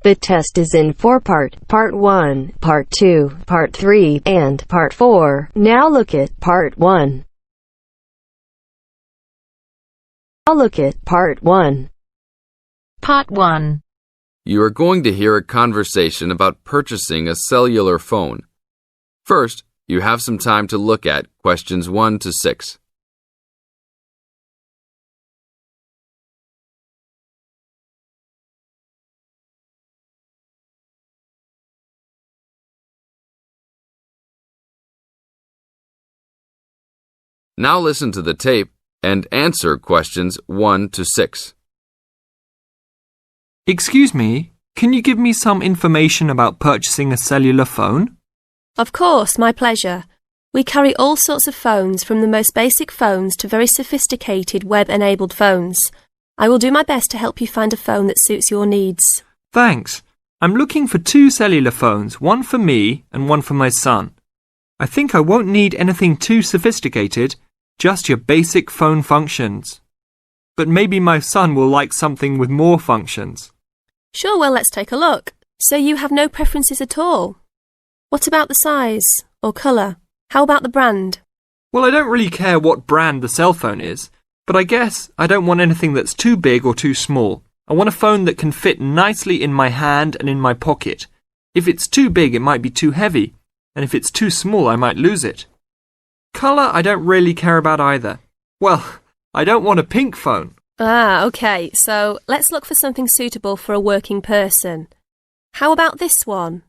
The test is in 4 parts: Part 1, Part 2, Part 3, and Part 4. Now look at Part 1. Now look at Part 1. Part 1. You are going to hear a conversation about purchasing a cellular phone. First, you have some time to look at questions 1 to 6. Now listen to the tape and answer questions 1 to 6. Excuse me, can you give me some information about purchasing a cellular phone? Of course, my pleasure. We carry all sorts of phones, from the most basic phones to very sophisticated web-enabled phones. I will do my best to help you find a phone that suits your needs. Thanks. I'm looking for 2 cellular phones, one for me and one for my son. I think I won't need anything too sophisticated, just your basic phone functions. But maybe my son will like something with more functions. Sure, well, let's take a look. So you have no preferences at all? What about the size or colour? How about the brand? Well, I don't really care what brand the cell phone is, but I guess I don't want anything that's too big or too small. I want a phone that can fit nicely in my hand and in my pocket. If it's too big, it might be too heavy, and if it's too small, I might lose it. Colour, I don't really care about either. Well, I don't want a pink phone. Ah, okay, so let's look for something suitable for a working person. How about this one?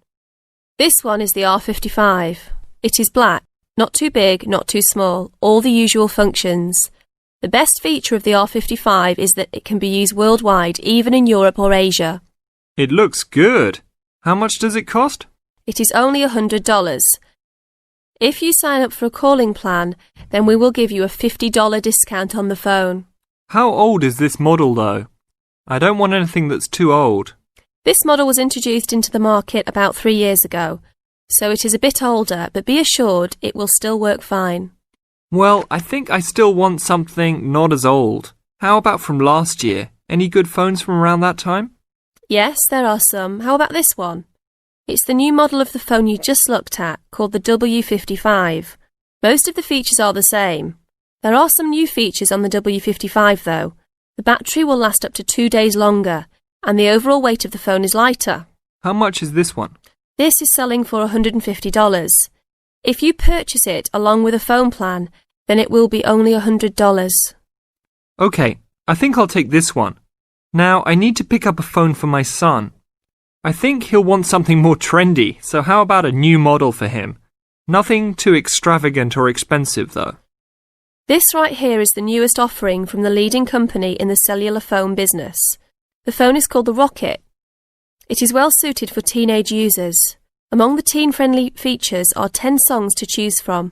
This one is the R55. It is black, not too big, not too small, all the usual functions. The best feature of the R55 is that it can be used worldwide, even in Europe or Asia. It looks good. How much does it cost? It is only $100. If you sign up for a calling plan, then we will give you a $50 discount on the phone. How old is this model, though? I don't want anything that's too old. This model was introduced into the market about 3 years ago, so it is a bit older, but be assured it will still work fine. Well, I think I still want something not as old. How about from last year? Any good phones from around that time? Yes, there are some. How about this one? It's the new model of the phone you just looked at, called the W55. Most of the features are the same. There are some new features on the W55 though. The battery will last up to 2 days longer, and the overall weight of the phone is lighter. How much is this one? This is selling for $150. If you purchase it along with a phone plan, then it will be only $100. Okay, I think I'll take this one. Now, I need to pick up a phone for my son. I think he'll want something more trendy, so how about a new model for him? Nothing too extravagant or expensive, though. This right here is the newest offering from the leading company in the cellular phone business. The phone is called the Rocket. It is well suited for teenage users. Among the teen-friendly features are 10 songs to choose from,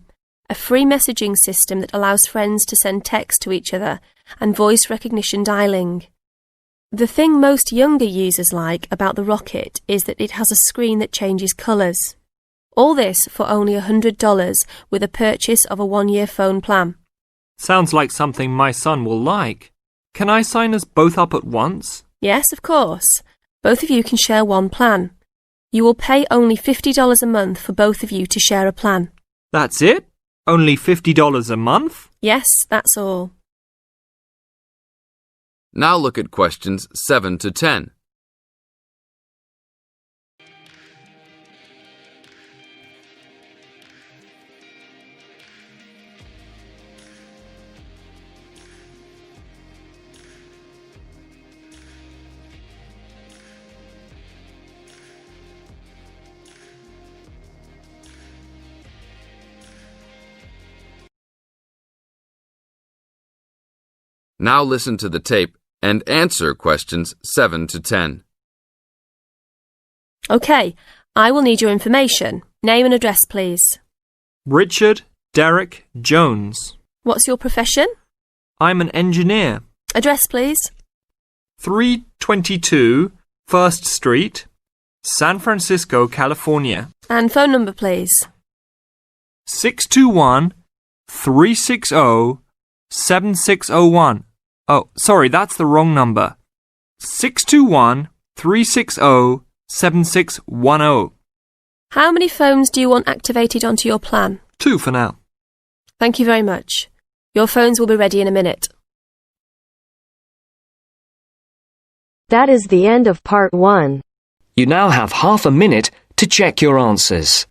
a free messaging system that allows friends to send text to each other, and voice recognition dialing. The thing most younger users like about the Rocket is that it has a screen that changes colours. All this for only $100 with a purchase of a 1-year phone plan. Sounds like something my son will like. Can I sign us both up at once? Yes, of course. Both of you can share one plan. You will pay only $50 a month for both of you to share a plan. That's it? Only $50 a month? Yes, that's all. Now look at questions 7 to 10. Now listen to the tape and answer questions 7 to 10. Okay, I will need your information. Name and address, please. Richard Derek Jones. What's your profession? I'm an engineer. Address, please. 322 First Street, San Francisco, California. And phone number, please. 621-360-7601. Oh, sorry, that's the wrong number. 621-360-7601. 7610. How many phones do you want activated onto your plan? 2 for now. Thank you very much. Your phones will be ready in a minute. That is the end of part 1. You now have half a minute to check your answers.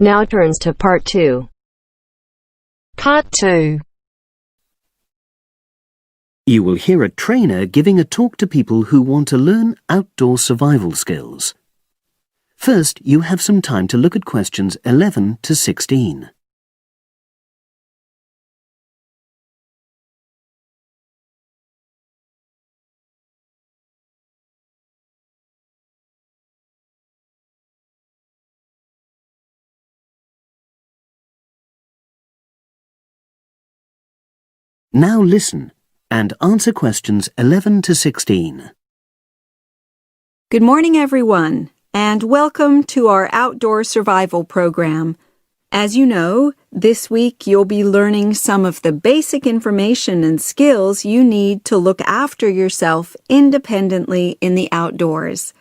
Now turns to part 2. Part 2. You will hear a trainer giving a talk to people who want to learn outdoor survival skills. First, you have some time to look at questions 11 to 16. Now listen and answer questions 11 to 16. Good morning, everyone, and welcome to our outdoor survival program. As you know, this week you'll be learning some of the basic information and skills you need to look after yourself independently in the outdoors.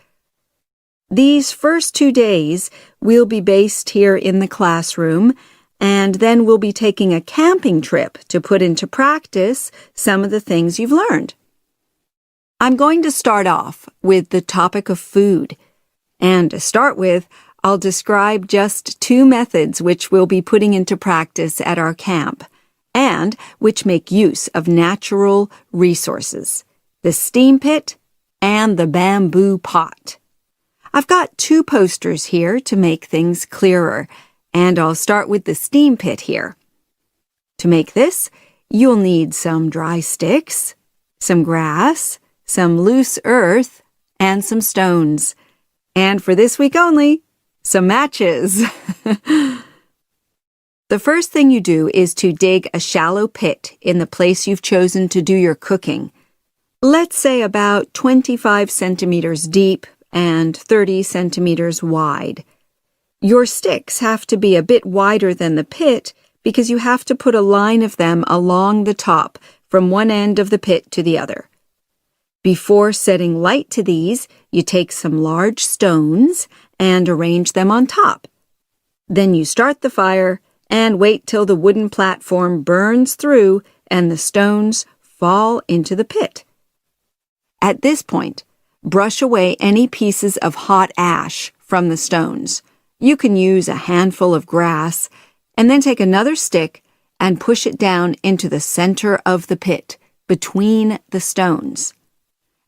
These first 2 days will be based here in the classroom, and then we'll be taking a camping trip to put into practice some of the things you've learned. I'm going to start off with the topic of food. And to start with, I'll describe just 2 methods which we'll be putting into practice at our camp, and which make use of natural resources: the steam pit and the bamboo pot. I've got 2 posters here to make things clearer, and I'll start with the steam pit here. To make this, you'll need some dry sticks, some grass, some loose earth, and some stones. And for this week only, some matches. The first thing you do is to dig a shallow pit in the place you've chosen to do your cooking. Let's say about 25 centimeters deep and 30 centimeters wide. Your sticks have to be a bit wider than the pit because you have to put a line of them along the top from one end of the pit to the other. Before setting light to these, you take some large stones and arrange them on top. Then you start the fire and wait till the wooden platform burns through and the stones fall into the pit. At this point, brush away any pieces of hot ash from the stones. You can use a handful of grass and then take another stick and push it down into the center of the pit, between the stones.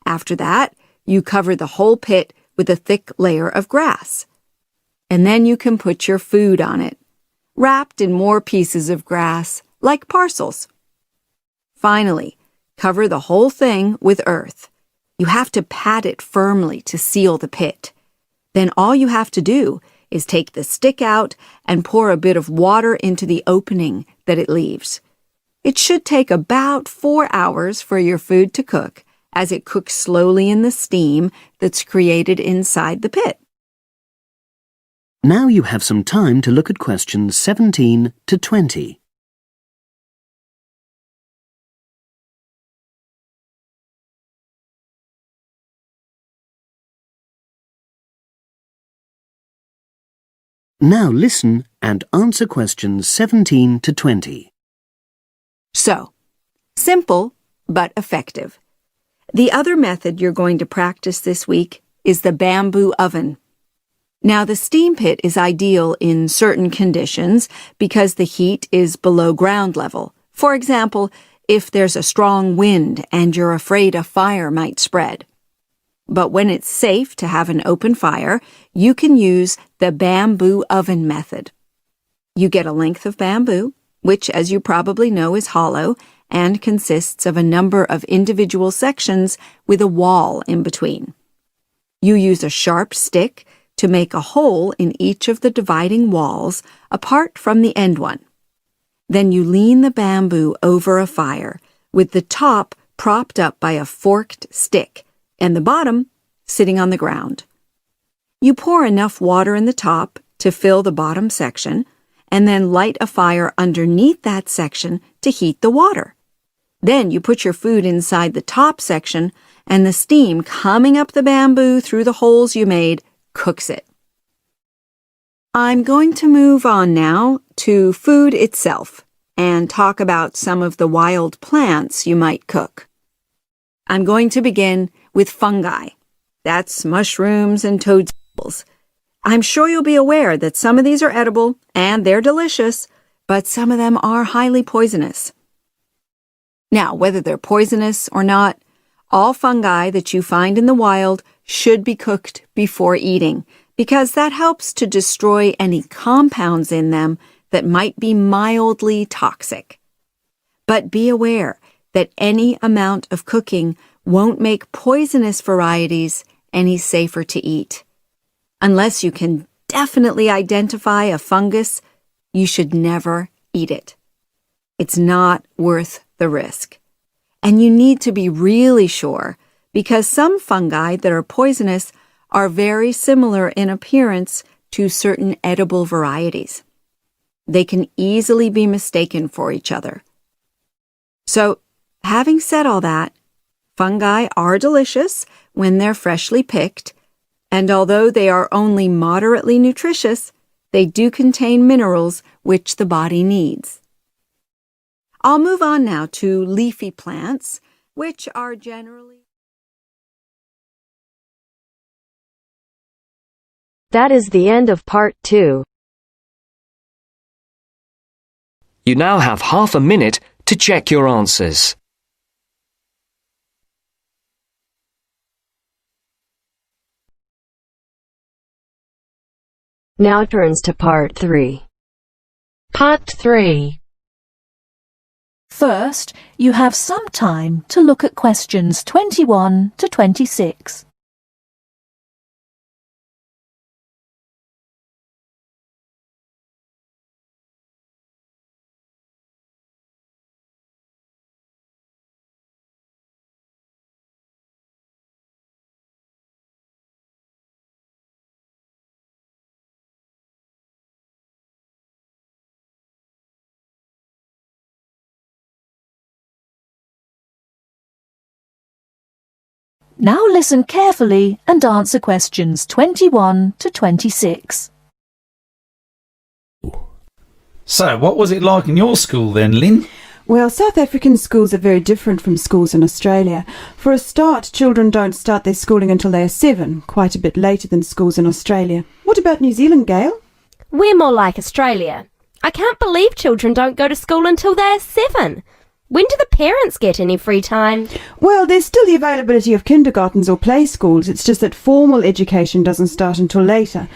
After that, you cover the whole pit with a thick layer of grass. And then you can put your food on it, wrapped in more pieces of grass, like parcels. Finally, cover the whole thing with earth. You have to pat it firmly to seal the pit. Then all you have to do is take the stick out and pour a bit of water into the opening that it leaves. It should take about 4 hours for your food to cook, as it cooks slowly in the steam that's created inside the pit. Now you have some time to look at questions 17 to 20. Now listen and answer questions 17 to 20. So, simple but effective. The other method you're going to practice this week is the bamboo oven. Now, the steam pit is ideal in certain conditions because the heat is below ground level. For example, if there's a strong wind and you're afraid a fire might spread. But when it's safe to have an open fire, you can use the bamboo oven method. You get a length of bamboo, which, as you probably know, is hollow and consists of a number of individual sections with a wall in between. You use a sharp stick to make a hole in each of the dividing walls apart from the end one. Then you lean the bamboo over a fire with the top propped up by a forked stick, and the bottom sitting on the ground. You pour enough water in the top to fill the bottom section, and then light a fire underneath that section to heat the water. Then you put your food inside the top section, and the steam coming up the bamboo through the holes you made cooks it. I'm going to move on now to food itself and talk about some of the wild plants you might cook. I'm going to begin with fungi. That's mushrooms and toadstools. I'm sure you'll be aware that some of these are edible and they're delicious, but some of them are highly poisonous. Now, whether they're poisonous or not, all fungi that you find in the wild should be cooked before eating, because that helps to destroy any compounds in them that might be mildly toxic. But be aware that any amount of cooking won't make poisonous varieties any safer to eat. Unless you can definitely identify a fungus, you should never eat it. It's not worth the risk. And you need to be really sure, because some fungi that are poisonous are very similar in appearance to certain edible varieties. They can easily be mistaken for each other. So, having said all that, fungi are delicious when they're freshly picked, and although they are only moderately nutritious, they do contain minerals which the body needs. I'll move on now to leafy plants, which are generally... That is the end of part 2. You now have half a minute to check your answers. Now turns to part 3. Part 3. First, you have some time to look at questions 21 to 26. Now listen carefully and answer questions 21 to 26. So, what was it like in your school then, Lynn? Well, South African schools are very different from schools in Australia. For a start, children don't start their schooling until they are 7, quite a bit later than schools in Australia. What about New Zealand, Gail? We're more like Australia. I can't believe children don't go to school until they're 7. When do the parents get any free time? Well, there's still the availability of kindergartens or play schools. It's just that formal education doesn't start until later.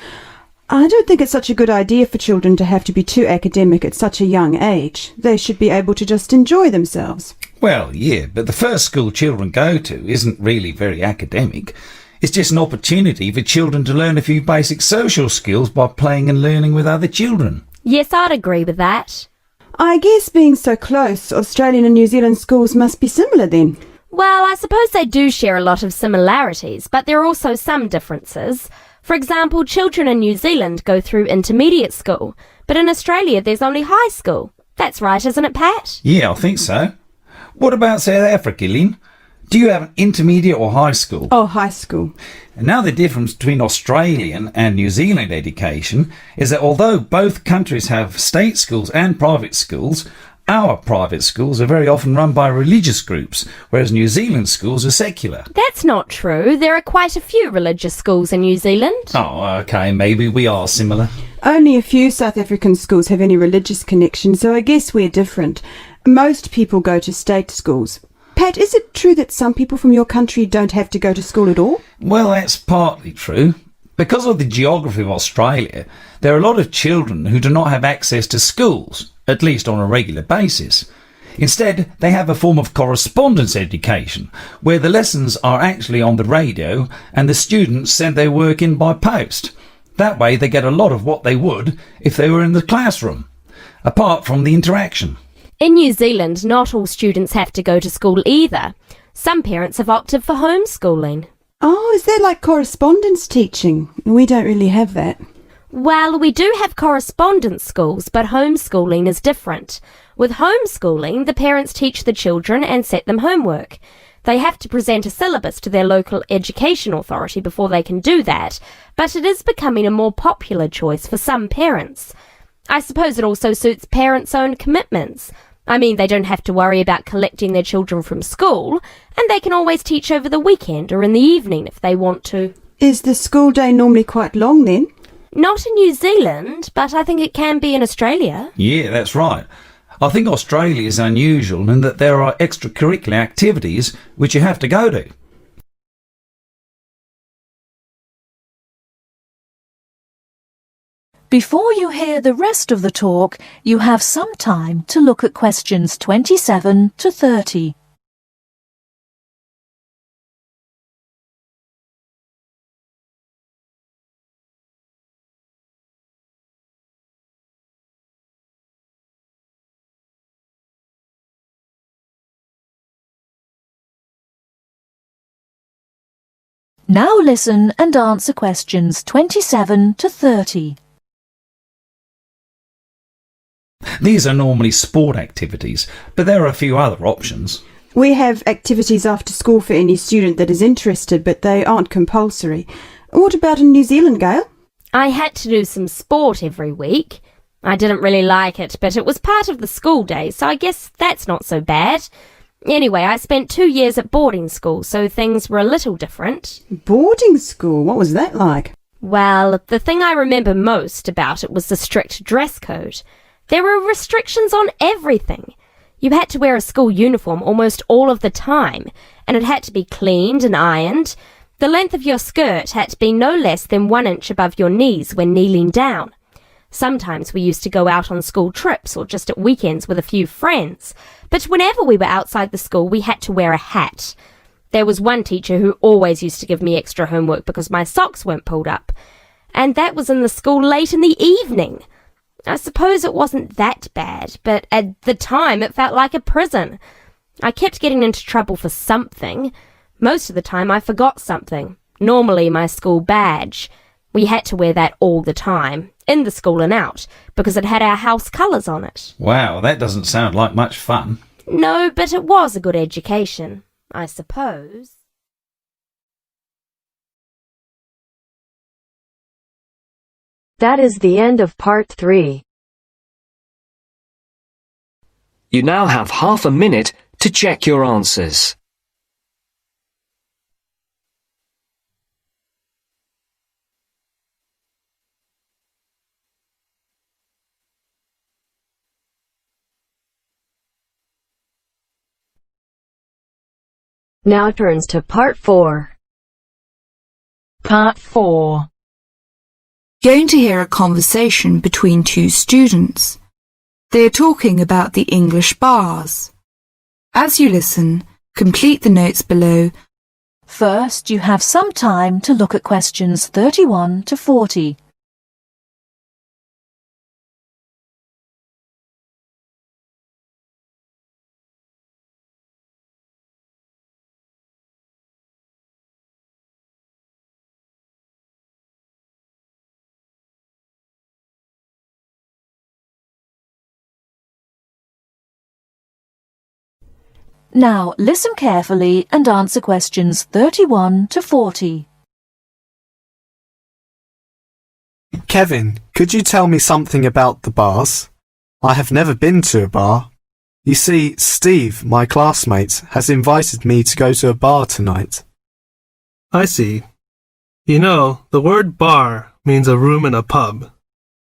I don't think it's such a good idea for children to have to be too academic at such a young age. They should be able to just enjoy themselves. Well, yeah, but the first school children go to isn't really very academic. It's just an opportunity for children to learn a few basic social skills by playing and learning with other children. Yes, I'd agree with that. I guess being so close, Australian and New Zealand schools must be similar then. Well, I suppose they do share a lot of similarities, but there are also some differences. For example, children in New Zealand go through intermediate school, but in Australia there's only high school. That's right, isn't it, Pat? Yeah, I think so. What about South Africa, Lynn? Do you have an intermediate or high school? Oh, high school. And now the difference between Australian and New Zealand education is that although both countries have state schools and private schools, our private schools are very often run by religious groups, whereas New Zealand schools are secular. That's not true. There are quite a few religious schools in New Zealand. Oh, okay, maybe we are similar. Only a few South African schools have any religious connection, so I guess we're different. Most people go to state schools. Pat, is it true that some people from your country don't have to go to school at all? Well, that's partly true. Because of the geography of Australia, there are a lot of children who do not have access to schools, at least on a regular basis. Instead, they have a form of correspondence education, where the lessons are actually on the radio and the students send their work in by post. That way they get a lot of what they would if they were in the classroom, apart from the interaction. In New Zealand, not all students have to go to school either. Some parents have opted for homeschooling. Oh, is there like correspondence teaching? We don't really have that. Well, we do have correspondence schools, but homeschooling is different. With homeschooling, the parents teach the children and set them homework. They have to present a syllabus to their local education authority before they can do that, but it is becoming a more popular choice for some parents. I suppose it also suits parents' own commitments. I mean, they don't have to worry about collecting their children from school, and they can always teach over the weekend or in the evening if they want to. Is the school day normally quite long then? Not in New Zealand, but I think it can be in Australia. Yeah, that's right. I think Australia is unusual in that there are extracurricular activities which you have to go to. Before you hear the rest of the talk, you have some time to look at questions 27 to 30. Now listen and answer questions 27 to 30. These are normally sport activities, but there are a few other options. We have activities after school for any student that is interested, but they aren't compulsory. What about in New Zealand, Gail? I had to do some sport every week. I didn't really like it, but it was part of the school day, so I guess that's not so bad. Anyway, I spent 2 years at boarding school, so things were a little different. Boarding school? What was that like? Well, the thing I remember most about it was the strict dress code. There were restrictions on everything. You had to wear a school uniform almost all of the time, and it had to be cleaned and ironed. The length of your skirt had to be no less than 1 inch above your knees when kneeling down. Sometimes we used to go out on school trips or just at weekends with a few friends, but whenever we were outside the school we had to wear a hat. There was one teacher who always used to give me extra homework because my socks weren't pulled up, and that was in the school late in the evening. I suppose it wasn't that bad, but at the time it felt like a prison. I kept getting into trouble for something. Most of the time I forgot something, normally my school badge. We had to wear that all the time, in the school and out, because it had our house colours on it. Wow, that doesn't sound like much fun. No, but it was a good education, I suppose. That is the end of part 3. You now have half a minute to check your answers. Now turns to part 4. Part 4. Going to hear a conversation between two students. They are talking about the English bars. As you listen, complete the notes below. First, you have some time to look at questions 31 to 40. Now, listen carefully and answer questions 31 to 40. Kevin, could you tell me something about the bars? I have never been to a bar. You see, Steve, my classmate, has invited me to go to a bar tonight. I see. You know, the word bar means a room in a pub.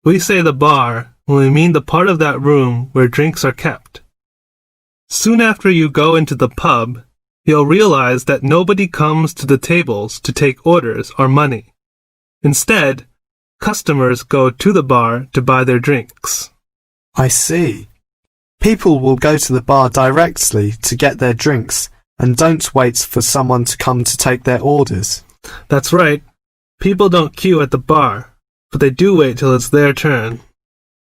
We say the bar when we mean the part of that room where drinks are kept. Soon after you go into the pub, you'll realize that nobody comes to the tables to take orders or money. Instead, customers go to the bar to buy their drinks. I see. People will go to the bar directly to get their drinks and don't wait for someone to come to take their orders. That's right. People don't queue at the bar, but they do wait till it's their turn.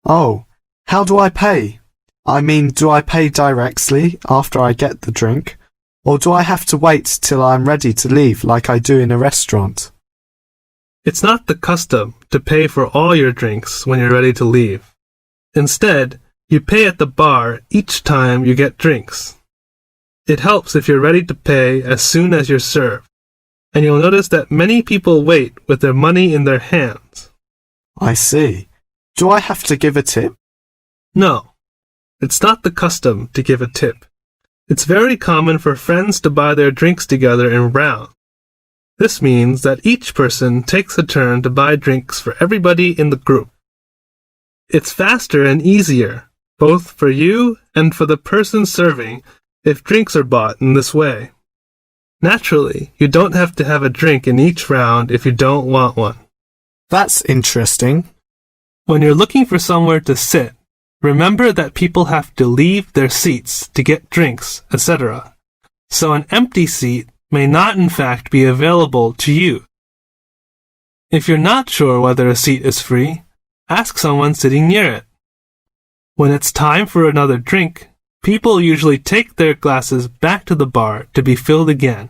Oh, how do I pay? I mean, do I pay directly after I get the drink, or do I have to wait till I'm ready to leave like I do in a restaurant? It's not the custom to pay for all your drinks when you're ready to leave. Instead, you pay at the bar each time you get drinks. It helps if you're ready to pay as soon as you're served, and you'll notice that many people wait with their money in their hands. I see. Do I have to give a tip? No, it's not the custom to give a tip. It's very common for friends to buy their drinks together in rounds. This means that each person takes a turn to buy drinks for everybody in the group. It's faster and easier, both for you and for the person serving, if drinks are bought in this way. Naturally, you don't have to have a drink in each round if you don't want one. That's interesting. When you're looking for somewhere to sit, remember that people have to leave their seats to get drinks, etc. So an empty seat may not in fact be available to you. If you're not sure whether a seat is free, ask someone sitting near it. When it's time for another drink, people usually take their glasses back to the bar to be filled again.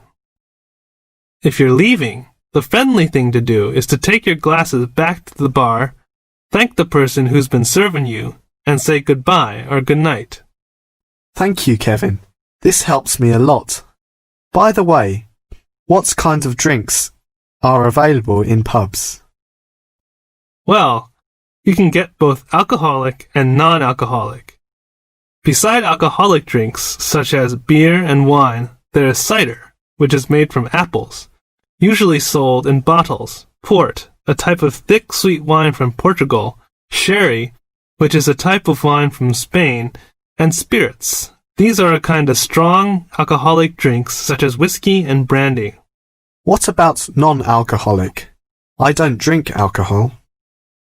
If you're leaving, the friendly thing to do is to take your glasses back to the bar, thank the person who's been serving you, and say goodbye or goodnight. Thank you, Kevin. This helps me a lot. By the way, what kind of drinks are available in pubs? Well, you can get both alcoholic and non-alcoholic. Beside alcoholic drinks, such as beer and wine, there is cider, which is made from apples, usually sold in bottles, port, a type of thick sweet wine from Portugal, sherry, which is a type of wine from Spain, and spirits. These are a kind of strong alcoholic drinks such as whiskey and brandy. What about non-alcoholic? I don't drink alcohol.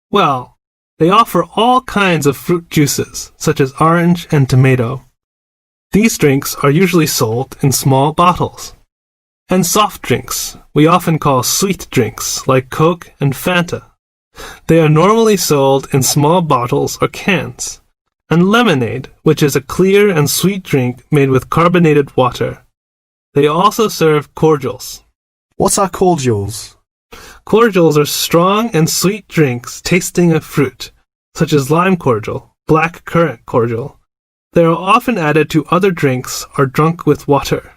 Well, they offer all kinds of fruit juices, such as orange and tomato. These drinks are usually sold in small bottles. And soft drinks, we often call sweet drinks, like Coke and Fanta. They are normally sold in small bottles or cans. And lemonade, which is a clear and sweet drink made with carbonated water. They also serve cordials. What are cordials? Cordials are strong and sweet drinks tasting of fruit, such as lime cordial, black currant cordial. They are often added to other drinks or drunk with water.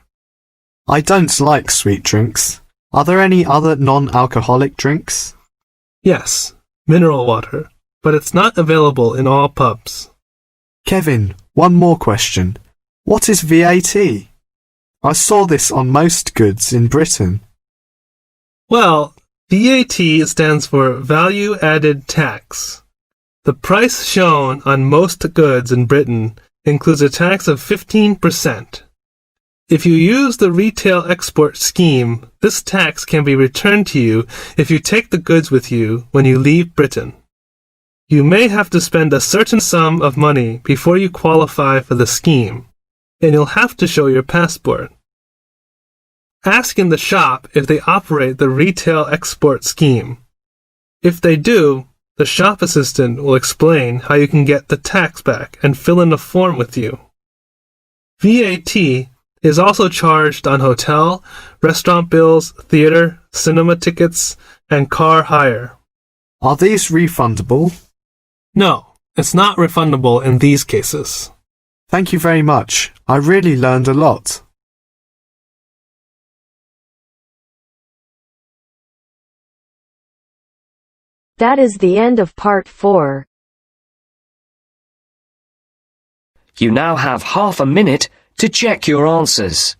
I don't like sweet drinks. Are there any other non-alcoholic drinks? Yes, mineral water, but it's not available in all pubs. Kevin, one more question. What is VAT? I saw this on most goods in Britain. Well, VAT stands for Value Added Tax. The price shown on most goods in Britain includes a tax of 15%. If you use the retail export scheme, this tax can be returned to you if you take the goods with you when you leave Britain. You may have to spend a certain sum of money before you qualify for the scheme, and you'll have to show your passport. Ask in the shop if they operate the retail export scheme. If they do, the shop assistant will explain how you can get the tax back and fill in a form with you. VAT is also charged on hotel, restaurant bills, theater, cinema tickets, and car hire. Are these refundable? No, it's not refundable in these cases. Thank you very much. I really learned a lot. That is the end of part 4. You now have half a minute to check your answers.